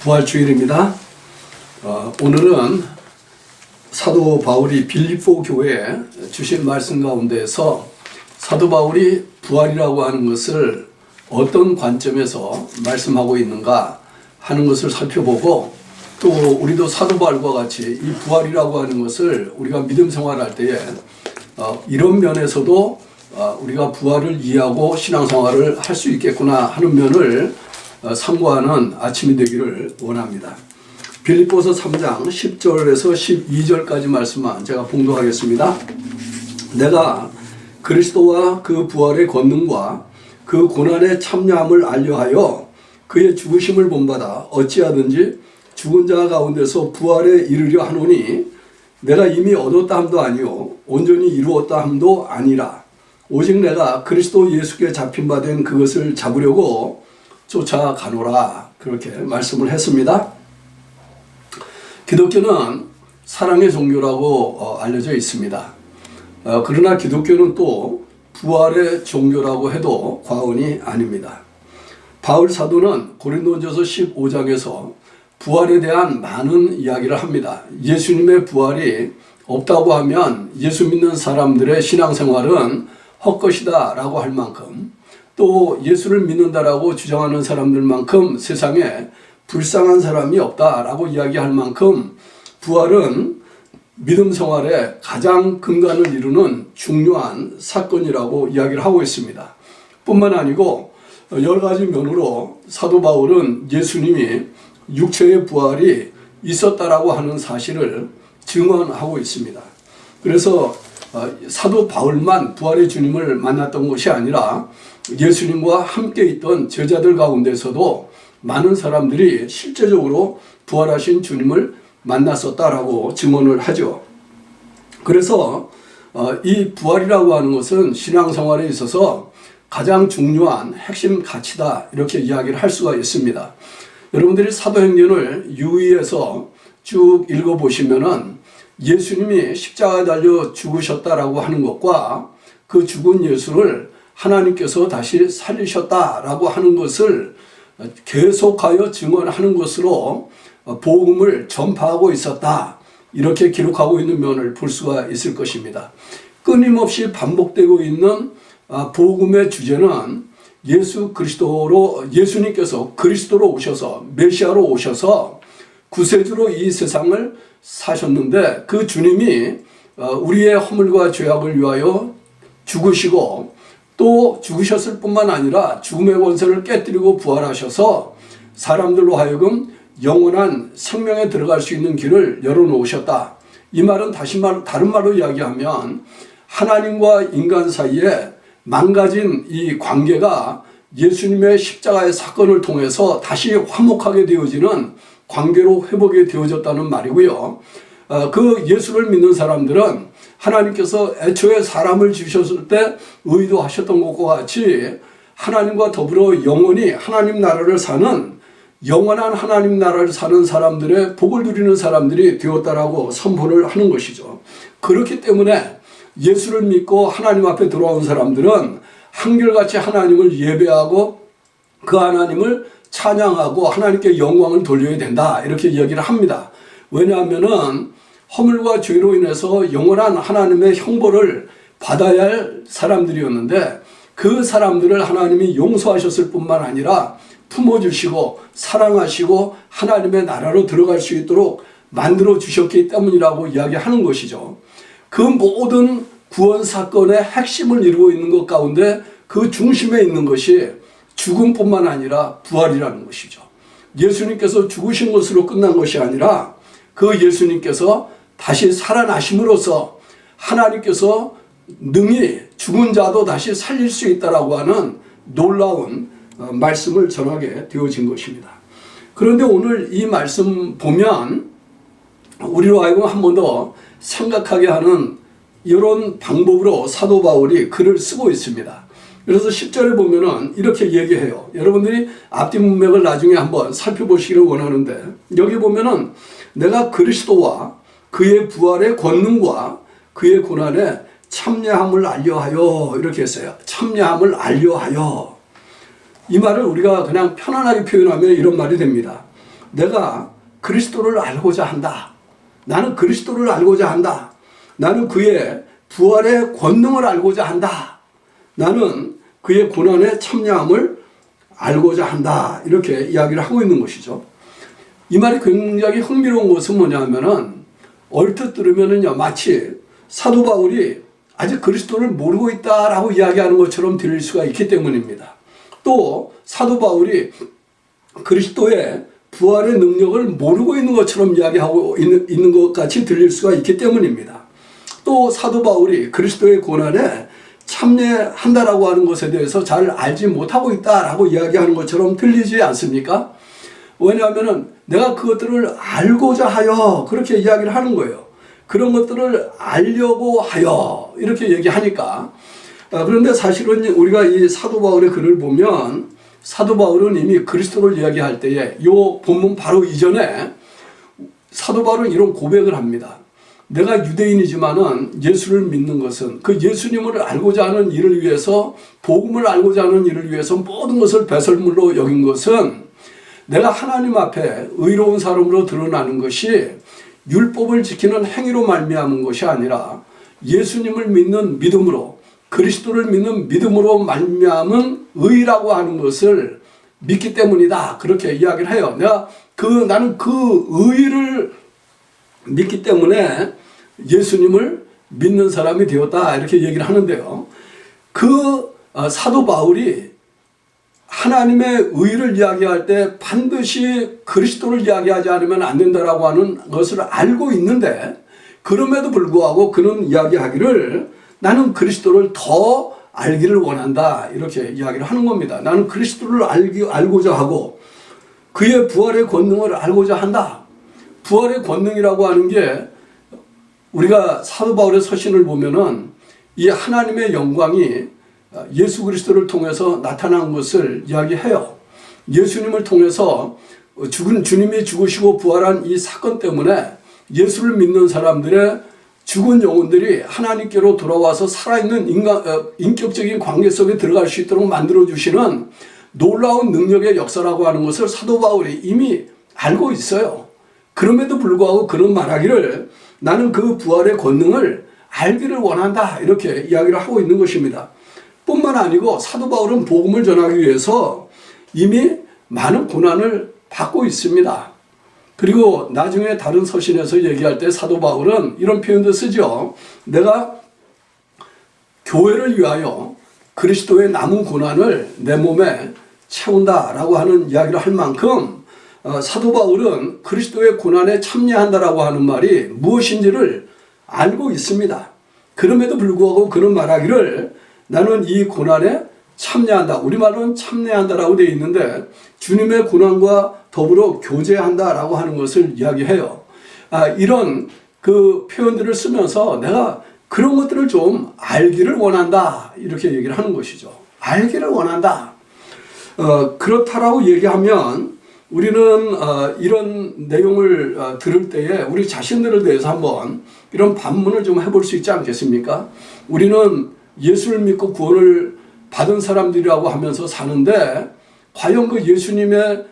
부활주일입니다. 오늘은 사도 바울이 빌립보 교회에 주신 말씀 가운데에서 사도 바울이 부활이라고 하는 것을 어떤 관점에서 말씀하고 있는가 하는 것을 살펴보고, 또 우리도 사도 바울과 같이 이 부활이라고 하는 것을 우리가 믿음 생활할 때에 이런 면에서도 우리가 부활을 이해하고 신앙생활을 할 수 있겠구나 하는 면을 참고하는 아침이 되기를 원합니다. 빌립보서 3장 10절에서 12절까지 말씀만 제가 봉독하겠습니다. 내가 그리스도와 그 부활의 권능과 그 고난의 참여함을 알려하여 그의 죽으심을 본받아 어찌하든지 죽은 자 가운데서 부활에 이르려 하노니, 내가 이미 얻었다 함도 아니요 온전히 이루었다 함도 아니라 오직 내가 그리스도 예수께 잡힌 바 된 그것을 잡으려고 쫓아가노라, 그렇게 말씀을 했습니다. 기독교는 사랑의 종교라고 알려져 있습니다. 그러나 기독교는 또 부활의 종교라고 해도 과언이 아닙니다. 바울 사도는 고린도전서 15장에서 부활에 대한 많은 이야기를 합니다. 예수님의 부활이 없다고 하면 예수 믿는 사람들의 신앙생활은 헛것이다 라고 할 만큼, 또 예수를 믿는다라고 주장하는 사람들만큼 세상에 불쌍한 사람이 없다라고 이야기할 만큼 부활은 믿음 생활의 가장 근간을 이루는 중요한 사건이라고 이야기를 하고 있습니다. 뿐만 아니고 여러 가지 면으로 사도 바울은 예수님이 육체의 부활이 있었다라고 하는 사실을 증언하고 있습니다. 그래서 사도 바울만 부활의 주님을 만났던 것이 아니라 예수님과 함께 있던 제자들 가운데서도 많은 사람들이 실제적으로 부활하신 주님을 만났었다라고 증언을 하죠. 그래서 이 부활이라고 하는 것은 신앙생활에 있어서 가장 중요한 핵심 가치다, 이렇게 이야기를 할 수가 있습니다. 여러분들이 사도행전을 유의해서 쭉 읽어보시면은 예수님이 십자가에 달려 죽으셨다라고 하는 것과 그 죽은 예수를 하나님께서 다시 살리셨다라고 하는 것을 계속하여 증언하는 것으로 복음을 전파하고 있었다, 이렇게 기록하고 있는 면을 볼 수가 있을 것입니다. 끊임없이 반복되고 있는 복음의 주제는 예수님께서 그리스도로 오셔서, 메시아로 오셔서 구세주로 이 세상을 사셨는데, 그 주님이 우리의 허물과 죄악을 위하여 죽으시고, 또 죽으셨을 뿐만 아니라 죽음의 권세를 깨뜨리고 부활하셔서 사람들로 하여금 영원한 생명에 들어갈 수 있는 길을 열어놓으셨다. 이 말은 다른 말로 이야기하면 하나님과 인간 사이에 망가진 이 관계가 예수님의 십자가의 사건을 통해서 다시 화목하게 되어지는 관계로 회복이 되어졌다는 말이고요. 그 예수를 믿는 사람들은 하나님께서 애초에 사람을 지으셨을 때 의도하셨던 것과 같이 하나님과 더불어 영원히 하나님 나라를 사는, 영원한 하나님 나라를 사는 사람들의 복을 누리는 사람들이 되었다라고 선포를 하는 것이죠. 그렇기 때문에 예수를 믿고 하나님 앞에 들어온 사람들은 한결같이 하나님을 예배하고 그 하나님을 찬양하고 하나님께 영광을 돌려야 된다, 이렇게 이야기를 합니다. 왜냐하면은 허물과 죄로 인해서 영원한 하나님의 형벌을 받아야 할 사람들이었는데, 그 사람들을 하나님이 용서하셨을 뿐만 아니라 품어주시고 사랑하시고 하나님의 나라로 들어갈 수 있도록 만들어 주셨기 때문이라고 이야기하는 것이죠. 그 모든 구원 사건의 핵심을 이루고 있는 것 가운데 그 중심에 있는 것이 죽음뿐만 아니라 부활이라는 것이죠. 예수님께서 죽으신 것으로 끝난 것이 아니라 그 예수님께서 다시 살아나심으로써 하나님께서 능히 죽은 자도 다시 살릴 수 있다라고 하는 놀라운 말씀을 전하게 되어진 것입니다. 그런데 오늘 이 말씀 보면 우리로 하여금 한 번 더 생각하게 하는 이런 방법으로 사도 바울이 글을 쓰고 있습니다. 그래서 10절에 보면은 이렇게 얘기해요. 여러분들이 앞뒤 문맥을 나중에 한번 살펴보시기를 원하는데, 여기 보면은 내가 그리스도와 그의 부활의 권능과 그의 고난에 참여함을 알려하여, 이렇게 했어요. 참여함을 알려하여. 이 말을 우리가 그냥 편안하게 표현하면 이런 말이 됩니다. 내가 그리스도를 알고자 한다. 나는 그리스도를 알고자 한다. 나는 그의 부활의 권능을 알고자 한다. 나는 그의 고난의 참여함을 알고자 한다. 이렇게 이야기를 하고 있는 것이죠. 이 말이 굉장히 흥미로운 것은 뭐냐면은 얼핏 들으면은요, 마치 사도 바울이 아직 그리스도를 모르고 있다라고 이야기하는 것처럼 들릴 수가 있기 때문입니다. 또 사도 바울이 그리스도의 부활의 능력을 모르고 있는 것처럼 이야기하고 있는 것 같이 들릴 수가 있기 때문입니다. 또 사도 바울이 그리스도의 고난에 참여한다라고 하는 것에 대해서 잘 알지 못하고 있다라고 이야기하는 것처럼 들리지 않습니까? 왜냐하면 내가 그것들을 알고자 하여 그렇게 이야기를 하는 거예요. 그런 것들을 알려고 하여 이렇게 얘기하니까. 그런데 사실은 우리가 이 사도 바울의 글을 보면 사도 바울은 이미 그리스도를 이야기할 때에 이 본문 바로 이전에 사도 바울은 이런 고백을 합니다. 내가 유대인이지만은 예수를 믿는 것은 그 예수님을 알고자 하는 일을 위해서, 복음을 알고자 하는 일을 위해서 모든 것을 배설물로 여긴 것은 내가 하나님 앞에 의로운 사람으로 드러나는 것이 율법을 지키는 행위로 말미암은 것이 아니라 예수님을 믿는 믿음으로, 그리스도를 믿는 믿음으로 말미암은 의라고 하는 것을 믿기 때문이다. 그렇게 이야기를 해요. 나는 그 의를 믿기 때문에 예수님을 믿는 사람이 되었다. 이렇게 얘기를 하는데요. 사도 바울이 하나님의 의를 이야기할 때 반드시 그리스도를 이야기하지 않으면 안 된다라고 하는 것을 알고 있는데, 그럼에도 불구하고 그는 이야기하기를 나는 그리스도를 더 알기를 원한다. 이렇게 이야기를 하는 겁니다. 나는 그리스도를 알고자 하고 그의 부활의 권능을 알고자 한다. 부활의 권능이라고 하는 게 우리가 사도 바울의 서신을 보면은 이 하나님의 영광이 예수 그리스도를 통해서 나타난 것을 이야기해요. 예수님을 통해서 주님이 죽으시고 부활한 이 사건 때문에 예수를 믿는 사람들의 죽은 영혼들이 하나님께로 돌아와서 살아있는 인격적인 관계 속에 들어갈 수 있도록 만들어주시는 놀라운 능력의 역사라고 하는 것을 사도 바울이 이미 알고 있어요. 그럼에도 불구하고 그런 말하기를 나는 그 부활의 권능을 알기를 원한다. 이렇게 이야기를 하고 있는 것입니다. 뿐만 아니고 사도 바울은 복음을 전하기 위해서 이미 많은 고난을 받고 있습니다. 그리고 나중에 다른 서신에서 얘기할 때 사도 바울은 이런 표현도 쓰죠. 내가 교회를 위하여 그리스도의 남은 고난을 내 몸에 채운다라고 하는 이야기를 할 만큼 사도 바울은 그리스도의 고난에 참여한다라고 하는 말이 무엇인지를 알고 있습니다. 그럼에도 불구하고 그는 말하기를 나는 이 고난에 참여한다. 우리말로는 참여한다라고 되어 있는데 주님의 고난과 더불어 교제한다라고 하는 것을 이야기해요. 이런 그 표현들을 쓰면서 내가 그런 것들을 좀 알기를 원한다. 이렇게 얘기를 하는 것이죠. 알기를 원한다. 그렇다라고 얘기하면 우리는 이런 내용을 들을 때에 우리 자신들에 대해서 한번 이런 반문을 좀 해볼 수 있지 않겠습니까? 우리는 예수를 믿고 구원을 받은 사람들이라고 하면서 사는데 과연 그 예수님의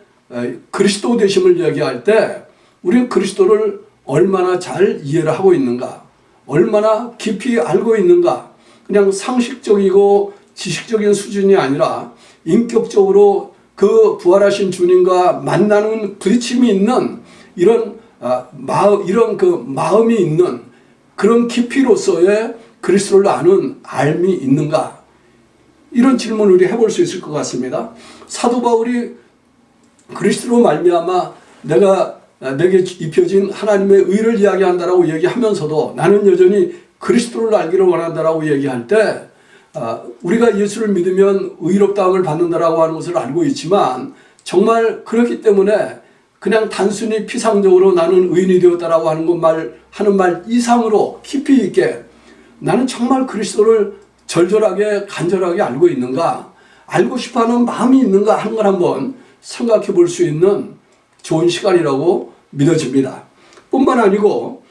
그리스도 되심을 얘기할 때 우리는 그리스도를 얼마나 잘 이해를 하고 있는가, 얼마나 깊이 알고 있는가, 그냥 상식적이고 지식적인 수준이 아니라 인격적으로 그 부활하신 주님과 만나는 부딪힘이 있는 이런 마음이 있는 그런 깊이로서의 그리스도를 아는 알미 있는가? 이런 질문을 우리 해볼 수 있을 것 같습니다. 사도 바울이 그리스도로 말미암아 내게 입혀진 하나님의 의를 이야기한다라고 얘기하면서도 나는 여전히 그리스도를 알기를 원한다라고 얘기할 때 우리가 예수를 믿으면 의롭다함을 받는다라고 하는 것을 알고 있지만 정말 그렇기 때문에 그냥 단순히 피상적으로 나는 의인이 되었다라고 하는 말 이상으로 깊이 있게 나는 정말 그리스도를 절절하게 간절하게 알고 있는가, 알고 싶어하는 마음이 있는가 하는 걸 한번 생각해 볼 수 있는 좋은 시간이라고 믿어집니다. 뿐만 아니고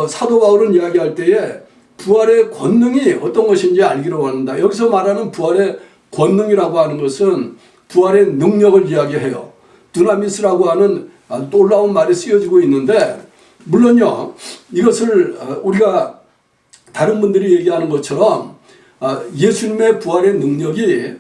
사도 바울은 이야기할 때에 부활의 권능이 어떤 것인지 알기를 원한다. 여기서 말하는 부활의 권능이라고 하는 것은 부활의 능력을 이야기해요. 두나미스라고 하는 놀라운 말이 쓰여지고 있는데, 물론요, 이것을 우리가 다른 분들이 얘기하는 것처럼 예수님의 부활의 능력이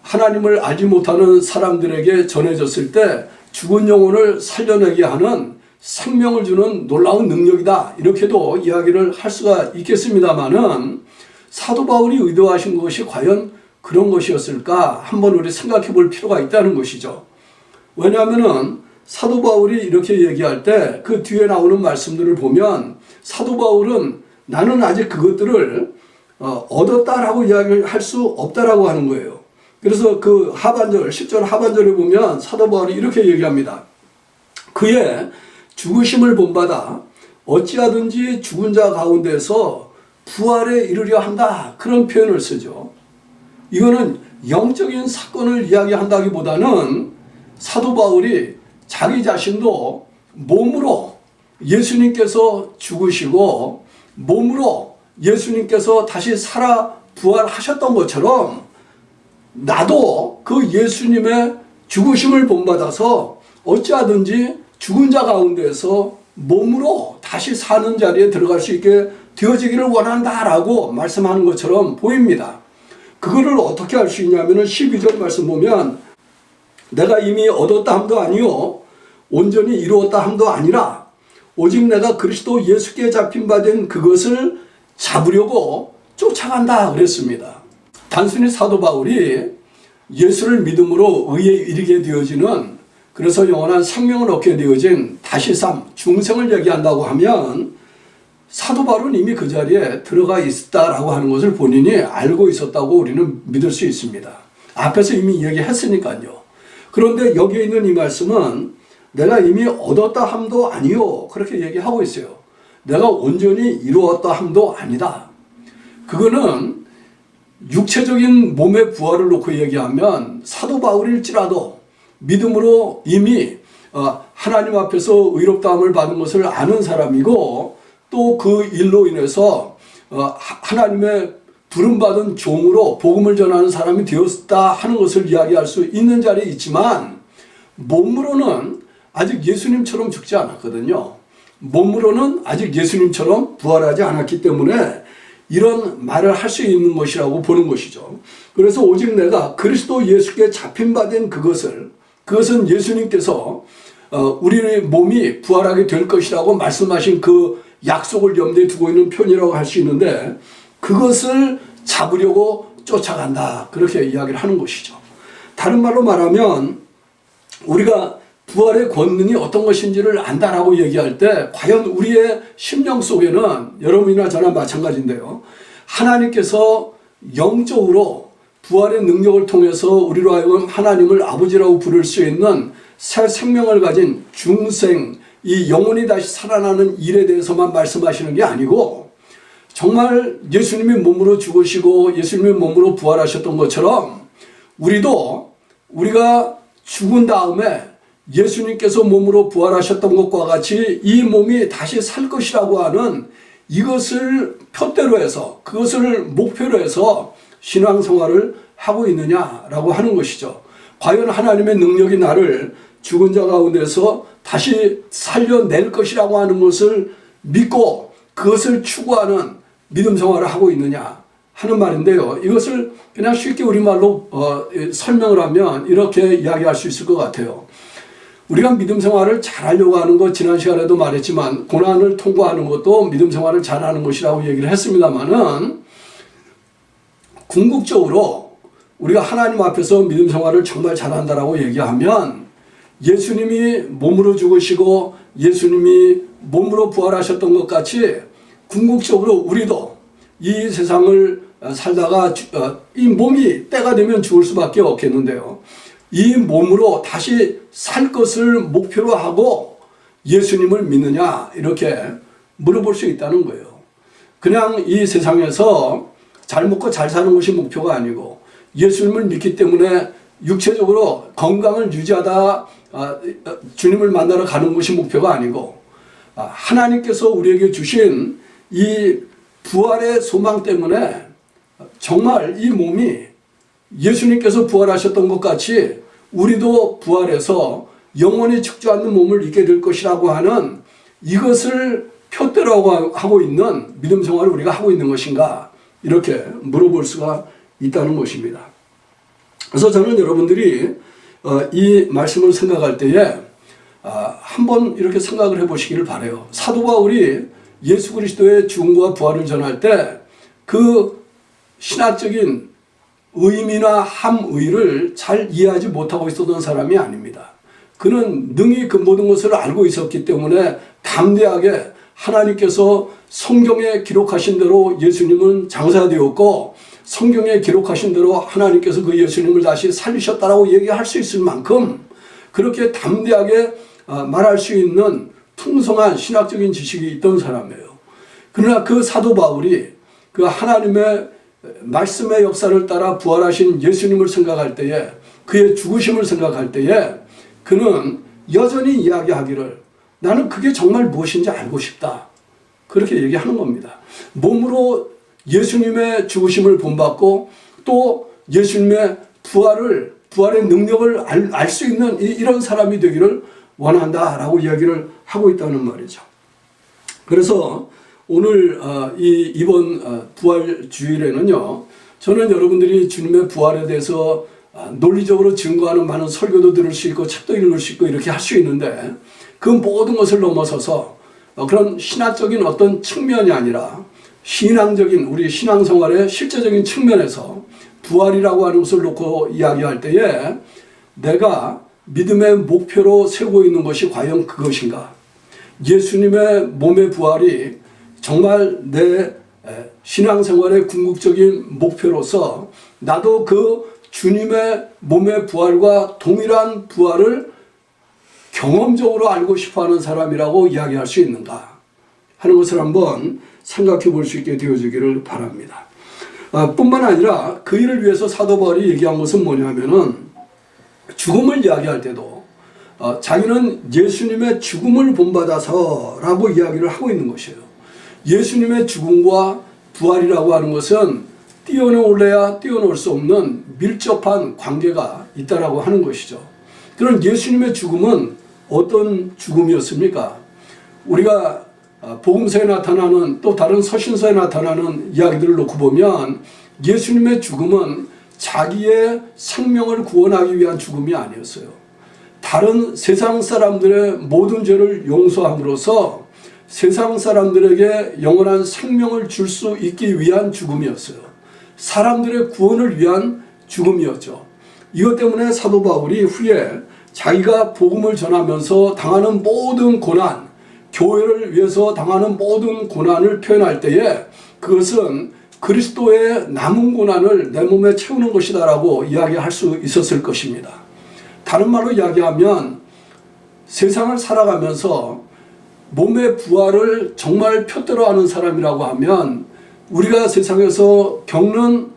하나님을 알지 못하는 사람들에게 전해졌을 때 죽은 영혼을 살려내게 하는 생명을 주는 놀라운 능력이다, 이렇게도 이야기를 할 수가 있겠습니다마는, 사도 바울이 의도하신 것이 과연 그런 것이었을까 한번 우리 생각해 볼 필요가 있다는 것이죠. 왜냐하면은 사도 바울이 이렇게 얘기할 때 그 뒤에 나오는 말씀들을 보면 사도 바울은 나는 아직 그것들을 얻었다라고 이야기를 할 수 없다라고 하는 거예요. 그래서 그 하반절, 10절 하반절에 보면 사도 바울이 이렇게 얘기합니다. 그의 죽으심을 본받아 어찌하든지 죽은 자 가운데서 부활에 이르려 한다, 그런 표현을 쓰죠. 이거는 영적인 사건을 이야기한다기보다는 사도 바울이 자기 자신도 몸으로 예수님께서 죽으시고 몸으로 예수님께서 다시 살아 부활하셨던 것처럼 나도 그 예수님의 죽으심을 본받아서 어찌하든지 죽은 자 가운데서 몸으로 다시 사는 자리에 들어갈 수 있게 되어지기를 원한다라고 말씀하는 것처럼 보입니다. 그거를 어떻게 할 수 있냐면 12절 말씀 보면 내가 이미 얻었다 함도 아니요 온전히 이루었다 함도 아니라 오직 내가 그리스도 예수께 잡힌 바 된 그것을 잡으려고 쫓아간다 그랬습니다. 단순히 사도 바울이 예수를 믿음으로 의에 이르게 되어지는, 그래서 영원한 생명을 얻게 되어진 다시삼, 중생을 얘기한다고 하면 사도 바울은 이미 그 자리에 들어가 있었다라고 하는 것을 본인이 알고 있었다고 우리는 믿을 수 있습니다. 앞에서 이미 얘기했으니까요. 그런데 여기에 있는 이 말씀은 내가 이미 얻었다 함도 아니요, 그렇게 얘기하고 있어요. 내가 온전히 이루었다 함도 아니다. 그거는 육체적인 몸의 부활을 놓고 얘기하면 사도 바울일지라도 믿음으로 이미 하나님 앞에서 의롭다함을 받은 것을 아는 사람이고, 또 그 일로 인해서 하나님의 부름받은 종으로 복음을 전하는 사람이 되었다 하는 것을 이야기할 수 있는 자리에 있지만, 몸으로는 아직 예수님처럼 죽지 않았거든요. 몸으로는 아직 예수님처럼 부활하지 않았기 때문에 이런 말을 할 수 있는 것이라고 보는 것이죠. 그래서 오직 내가 그리스도 예수께 잡힌 바 된 그것은 예수님께서 우리의 몸이 부활하게 될 것이라고 말씀하신 그 약속을 염두에 두고 있는 표현이라고 할 수 있는데, 그것을 잡으려고 쫓아간다, 그렇게 이야기를 하는 것이죠. 다른 말로 말하면 우리가 부활의 권능이 어떤 것인지를 안다라고 얘기할 때 과연 우리의 심령 속에는, 여러분이나 저나 마찬가지인데요, 하나님께서 영적으로 부활의 능력을 통해서 우리로 하여금 하나님을 아버지라고 부를 수 있는 새 생명을 가진 중생, 이 영혼이 다시 살아나는 일에 대해서만 말씀하시는 게 아니고, 정말 예수님이 몸으로 죽으시고 예수님이 몸으로 부활하셨던 것처럼 우리가 죽은 다음에 예수님께서 몸으로 부활하셨던 것과 같이 이 몸이 다시 살 것이라고 하는 이것을 표대로 해서, 그것을 목표로 해서 신앙생활을 하고 있느냐라고 하는 것이죠. 과연 하나님의 능력이 나를 죽은 자 가운데서 다시 살려낼 것이라고 하는 것을 믿고 그것을 추구하는 믿음 생활을 하고 있느냐 하는 말인데요. 이것을 그냥 쉽게 우리말로 설명을 하면 이렇게 이야기할 수 있을 것 같아요. 우리가 믿음 생활을 잘하려고 하는 것, 지난 시간에도 말했지만 고난을 통과하는 것도 믿음 생활을 잘하는 것이라고 얘기를 했습니다마는, 궁극적으로 우리가 하나님 앞에서 믿음 생활을 정말 잘한다라고 얘기하면 예수님이 몸으로 죽으시고 예수님이 몸으로 부활하셨던 것 같이 궁극적으로 우리도 이 세상을 살다가 이 몸이 때가 되면 죽을 수밖에 없겠는데요, 이 몸으로 다시 살 것을 목표로 하고 예수님을 믿느냐, 이렇게 물어볼 수 있다는 거예요. 그냥 이 세상에서 잘 먹고 잘 사는 것이 목표가 아니고, 예수님을 믿기 때문에 육체적으로 건강을 유지하다 주님을 만나러 가는 것이 목표가 아니고, 하나님께서 우리에게 주신 이 부활의 소망 때문에 정말 이 몸이 예수님께서 부활하셨던 것 같이 우리도 부활해서 영원히 죽지 않는 몸을 입게 될 것이라고 하는 이것을 표대라고 하고 있는 믿음 생활을 우리가 하고 있는 것인가, 이렇게 물어볼 수가 있다는 것입니다. 그래서 저는 여러분들이 이 말씀을 생각할 때에 한번 이렇게 생각을 해보시기를 바라요. 사도 바울이 예수 그리스도의 죽음과 부활을 전할 때 그 신학적인 의미나 함의를 잘 이해하지 못하고 있었던 사람이 아닙니다. 그는 능히 그 모든 것을 알고 있었기 때문에 담대하게 하나님께서 성경에 기록하신 대로 예수님은 장사되었고, 성경에 기록하신 대로 하나님께서 그 예수님을 다시 살리셨다라고 얘기할 수 있을 만큼 그렇게 담대하게 말할 수 있는 풍성한 신학적인 지식이 있던 사람이에요. 그러나 그 사도 바울이 그 하나님의 말씀의 역사를 따라 부활하신 예수님을 생각할 때에, 그의 죽으심을 생각할 때에 그는 여전히 이야기하기를 나는 그게 정말 무엇인지 알고 싶다, 그렇게 얘기하는 겁니다. 몸으로 예수님의 죽으심을 본받고 또 예수님의 부활의 능력을 알 수 있는 이런 사람이 되기를 원한다라고 이야기를 하고 있다는 말이죠. 그래서 오늘 이번 부활 주일에는요, 저는 여러분들이 주님의 부활에 대해서 논리적으로 증거하는 많은 설교도 들을 수 있고 책도 읽을 수 있고 이렇게 할 수 있는데, 그 모든 것을 넘어서서 그런 신학적인 어떤 측면이 아니라 신앙적인 우리 신앙생활의 실제적인 측면에서 부활이라고 하는 것을 놓고 이야기할 때에 내가 믿음의 목표로 세우고 있는 것이 과연 그것인가? 예수님의 몸의 부활이 정말 내 신앙생활의 궁극적인 목표로서 나도 그 주님의 몸의 부활과 동일한 부활을 경험적으로 알고 싶어하는 사람이라고 이야기할 수 있는가 하는 것을 한번 생각해 볼 수 있게 되어지기를 바랍니다. 뿐만 아니라 그 일을 위해서 사도 바울이 얘기한 것은 뭐냐면은 죽음을 이야기할 때도 자기는 예수님의 죽음을 본받아서라고 이야기를 하고 있는 것이에요. 예수님의 죽음과 부활이라고 하는 것은 뛰어놀래야 뛰어놀 수 없는 밀접한 관계가 있다라고 하는 것이죠. 그런 예수님의 죽음은 어떤 죽음이었습니까? 우리가 복음서에 나타나는 또 다른 서신서에 나타나는 이야기들을 놓고 보면 예수님의 죽음은 자기의 생명을 구원하기 위한 죽음이 아니었어요. 다른 세상 사람들의 모든 죄를 용서함으로써 세상 사람들에게 영원한 생명을 줄 수 있기 위한 죽음이었어요. 사람들의 구원을 위한 죽음이었죠. 이것 때문에 사도 바울이 후에 자기가 복음을 전하면서 당하는 모든 고난, 교회를 위해서 당하는 모든 고난을 표현할 때에 그것은 그리스도의 남은 고난을 내 몸에 채우는 것이다 라고 이야기할 수 있었을 것입니다. 다른 말로 이야기하면 세상을 살아가면서 몸의 부활을 정말 표대로 하는 사람이라고 하면 우리가 세상에서 겪는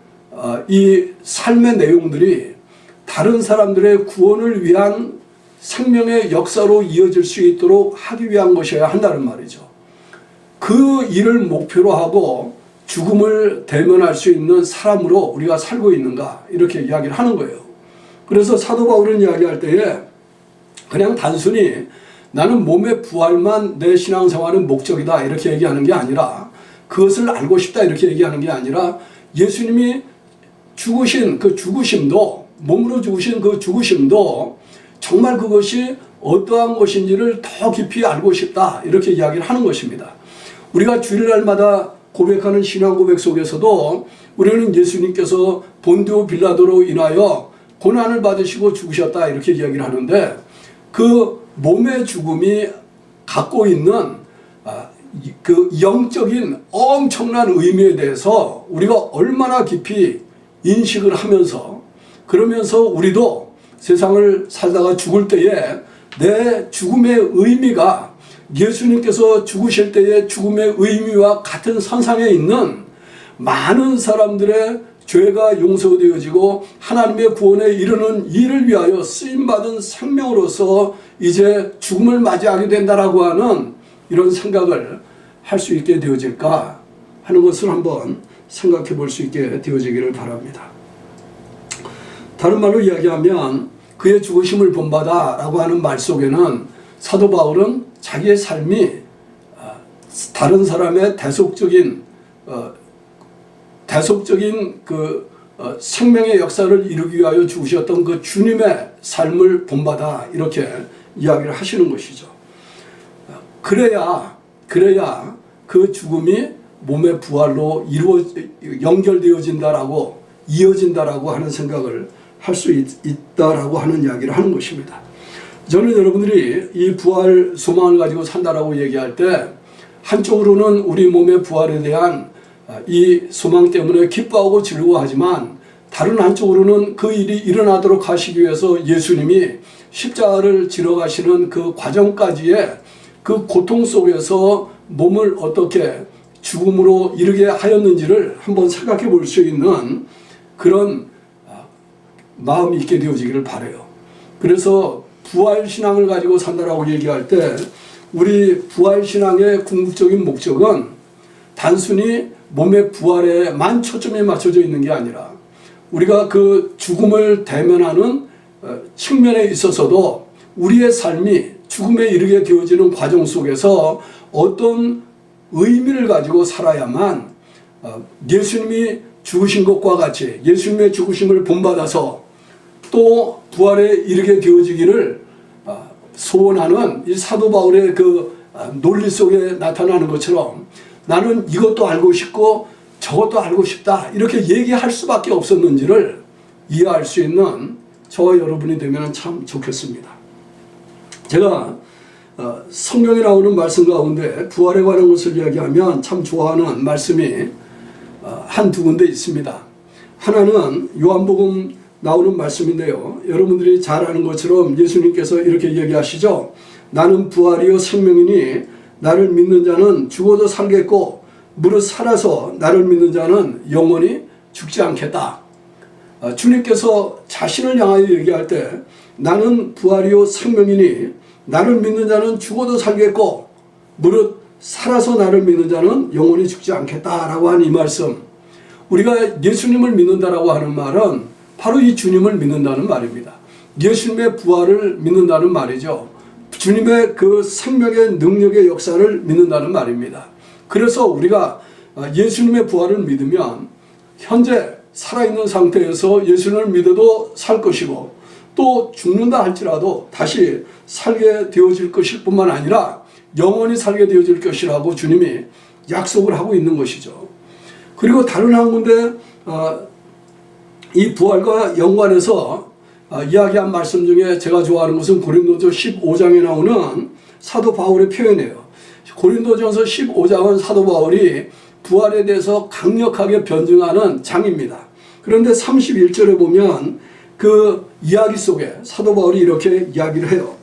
이 삶의 내용들이 다른 사람들의 구원을 위한 생명의 역사로 이어질 수 있도록 하기 위한 것이어야 한다는 말이죠. 그 일을 목표로 하고 죽음을 대면할 수 있는 사람으로 우리가 살고 있는가, 이렇게 이야기를 하는 거예요. 그래서 사도 바울은 이야기할 때에 그냥 단순히 나는 몸의 부활만 내 신앙생활의 목적이다 이렇게 얘기하는 게 아니라, 그것을 알고 싶다 이렇게 얘기하는 게 아니라, 예수님이 죽으신 그 죽으심도, 몸으로 죽으신 그 죽으심도 정말 그것이 어떠한 것인지를 더 깊이 알고 싶다 이렇게 이야기를 하는 것입니다. 우리가 주일날마다 고백하는 신앙 고백 속에서도 우리는 예수님께서 본디오 빌라도로 인하여 고난을 받으시고 죽으셨다 이렇게 이야기를 하는데, 그 몸의 죽음이 갖고 있는 그 영적인 엄청난 의미에 대해서 우리가 얼마나 깊이 인식을 하면서, 그러면서 우리도 세상을 살다가 죽을 때에 내 죽음의 의미가 예수님께서 죽으실 때의 죽음의 의미와 같은 선상에 있는 많은 사람들의 죄가 용서되어지고 하나님의 구원에 이르는 일을 위하여 쓰임받은 생명으로서 이제 죽음을 맞이하게 된다라고 하는 이런 생각을 할 수 있게 되어질까 하는 것을 한번 생각해 볼 수 있게 되어지기를 바랍니다. 다른 말로 이야기하면 그의 죽으심을 본받아라고 하는 말 속에는 사도 바울은 자기의 삶이 다른 사람의 대속적인 그 생명의 역사를 이루기 위하여 죽으셨던 그 주님의 삶을 본받아 이렇게 이야기를 하시는 것이죠. 그래야 그 죽음이 몸의 부활로 연결되어진다라고 이어진다라고 하는 생각을 할 수 있다라고 하는 이야기를 하는 것입니다. 저는 여러분들이 이 부활 소망을 가지고 산다라고 얘기할 때 한쪽으로는 우리 몸의 부활에 대한 이 소망 때문에 기뻐하고 즐거워하지만 다른 한쪽으로는 그 일이 일어나도록 하시기 위해서 예수님이 십자가를 지러 가시는 그 과정까지의 그 고통 속에서 몸을 어떻게 죽음으로 이르게 하였는지를 한번 생각해 볼 수 있는 그런 마음이 있게 되어지기를 바라요. 그래서 부활신앙을 가지고 산다라고 얘기할 때 우리 부활신앙의 궁극적인 목적은 단순히 몸의 부활에만 초점이 맞춰져 있는 게 아니라 우리가 그 죽음을 대면하는 측면에 있어서도 우리의 삶이 죽음에 이르게 되어지는 과정 속에서 어떤 의미를 가지고 살아야만 예수님이 죽으신 것과 같이 예수님의 죽으심을 본받아서 또 부활에 이르게 되어지기를 소원하는 이 사도 바울의 그 논리 속에 나타나는 것처럼 나는 이것도 알고 싶고 저것도 알고 싶다 이렇게 얘기할 수밖에 없었는지를 이해할 수 있는 저와 여러분이 되면 참 좋겠습니다. 제가 성경에 나오는 말씀 가운데 부활에 관한 것을 이야기하면 참 좋아하는 말씀이 한두 군데 있습니다. 하나는 요한복음 나오는 말씀인데요. 여러분들이 잘 아는 것처럼 예수님께서 이렇게 얘기하시죠. 나는 부활이요 생명이니 나를 믿는 자는 죽어도 살겠고 무릇 살아서 나를 믿는 자는 영원히 죽지 않겠다. 주님께서 자신을 향하여 얘기할 때 나는 부활이요 생명이니 나를 믿는 자는 죽어도 살겠고 무릇 살아서 나를 믿는 자는 영원히 죽지 않겠다라고 하는 이 말씀, 우리가 예수님을 믿는다라고 하는 말은 바로 이 주님을 믿는다는 말입니다. 예수님의 부활을 믿는다는 말이죠. 주님의 그 생명의 능력의 역사를 믿는다는 말입니다. 그래서 우리가 예수님의 부활을 믿으면 현재 살아있는 상태에서 예수님을 믿어도 살 것이고 또 죽는다 할지라도 다시 살게 되어질 것일 뿐만 아니라 영원히 살게 되어질 것이라고 주님이 약속을 하고 있는 것이죠. 그리고 다른 한 군데 이 부활과 연관해서 이야기한 말씀 중에 제가 좋아하는 것은 고린도서 15장에 나오는 사도 바울의 표현이에요. 고린도전서 15장은 사도 바울이 부활에 대해서 강력하게 변증하는 장입니다. 그런데 31절에 보면 그 이야기 속에 사도 바울이 이렇게 이야기를 해요.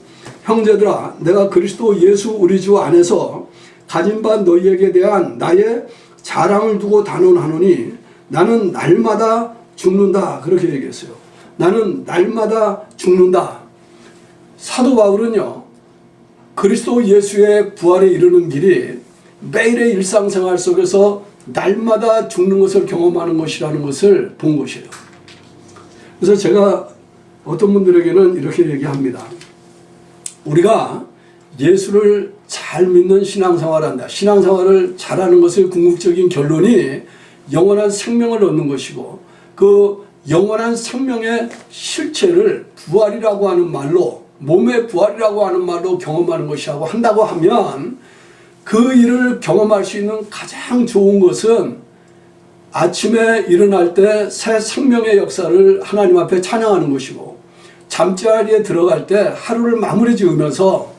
형제들아, 내가 그리스도 예수 우리 주 안에서 가진 바 너희에게 대한 나의 자랑을 두고 단언하노니 나는 날마다 죽는다. 그렇게 얘기했어요. 나는 날마다 죽는다. 사도 바울은요, 그리스도 예수의 부활에 이르는 길이 매일의 일상생활 속에서 날마다 죽는 것을 경험하는 것이라는 것을 본 것이에요. 그래서 제가 어떤 분들에게는 이렇게 얘기합니다. 우리가 예수를 잘 믿는 신앙생활을 한다. 신앙생활을 잘하는 것의 궁극적인 결론이 영원한 생명을 얻는 것이고 그 영원한 생명의 실체를 부활이라고 하는 말로, 몸의 부활이라고 하는 말로 경험하는 것이라고 한다고 하면 그 일을 경험할 수 있는 가장 좋은 것은 아침에 일어날 때 새 생명의 역사를 하나님 앞에 찬양하는 것이고 잠자리에 들어갈 때 하루를 마무리 지으면서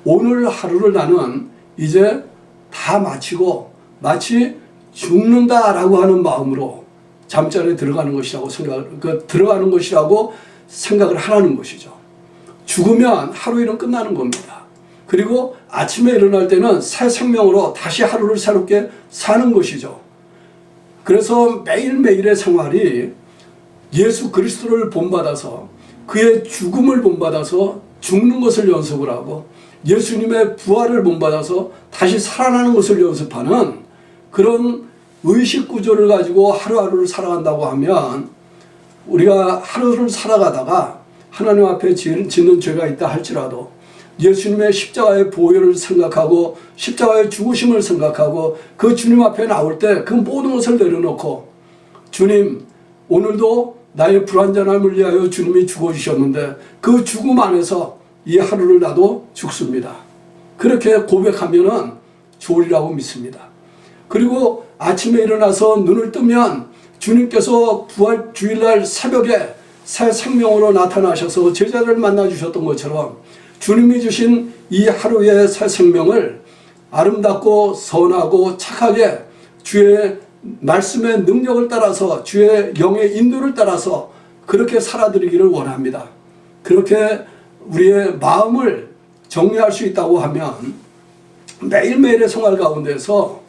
오늘 하루를 나는 이제 다 마치고 마치 죽는다라고 하는 마음으로 잠자리에 들어가는 것이라고 생각을 하라는 것이죠. 죽으면 하루 일은 끝나는 겁니다. 그리고 아침에 일어날 때는 새 생명으로 다시 하루를 새롭게 사는 것이죠. 그래서 매일매일의 생활이 예수 그리스도를 본받아서 그의 죽음을 본받아서 죽는 것을 연습을 하고 예수님의 부활을 본받아서 다시 살아나는 것을 연습하는 그런 의식 구조를 가지고 하루하루를 살아간다고 하면 우리가 하루를 살아가다가 하나님 앞에 짓는 죄가 있다 할지라도 예수님의 십자가의 보혈을 생각하고 십자가의 죽으심을 생각하고 그 주님 앞에 나올 때 그 모든 것을 내려놓고 주님, 오늘도 나의 불완전함을 위하여 주님이 죽어주셨는데 그 죽음 안에서 이 하루를 나도 죽습니다. 그렇게 고백하면은 좋으리라고 믿습니다. 그리고 아침에 일어나서 눈을 뜨면 주님께서 부활 주일날 새벽에 새 생명으로 나타나셔서 제자를 만나 주셨던 것처럼 주님이 주신 이 하루의 새 생명을 아름답고 선하고 착하게 주의 말씀의 능력을 따라서 주의 영의 인도를 따라서 그렇게 살아드리기를 원합니다. 그렇게 우리의 마음을 정리할 수 있다고 하면 매일매일의 생활 가운데서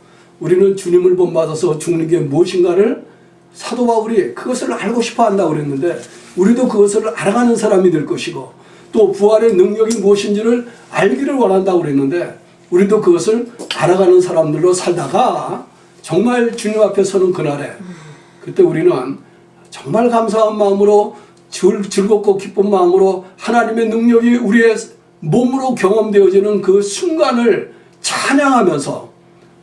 우리는 주님을 본받아서 죽는 게 무엇인가를 사도 바울이 그것을 알고 싶어 한다고 그랬는데 우리도 그것을 알아가는 사람이 될 것이고 또 부활의 능력이 무엇인지를 알기를 원한다고 그랬는데 우리도 그것을 알아가는 사람들로 살다가 정말 주님 앞에 서는 그날에 그때 우리는 정말 감사한 마음으로 즐겁고 기쁜 마음으로 하나님의 능력이 우리의 몸으로 경험되어지는 그 순간을 찬양하면서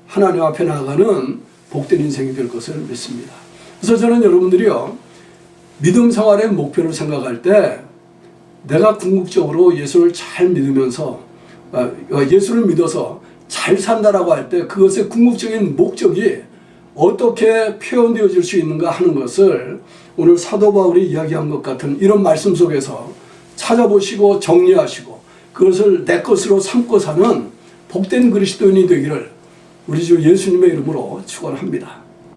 하나님 앞에 나아가는 복된 인생이 될 것을 믿습니다. 그래서 저는 여러분들이요, 믿음 생활의 목표를 생각할 때 내가 궁극적으로 예수를 잘 믿으면서 예수를 믿어서 잘 산다라고 할 때 그것의 궁극적인 목적이 어떻게 표현되어질 수 있는가 하는 것을 오늘 사도 바울이 이야기한 것 같은 이런 말씀 속에서 찾아보시고 정리하시고 그것을 내 것으로 삼고 사는 복된 그리스도인이 되기를 우리 주 예수님의 이름으로 축원합니다.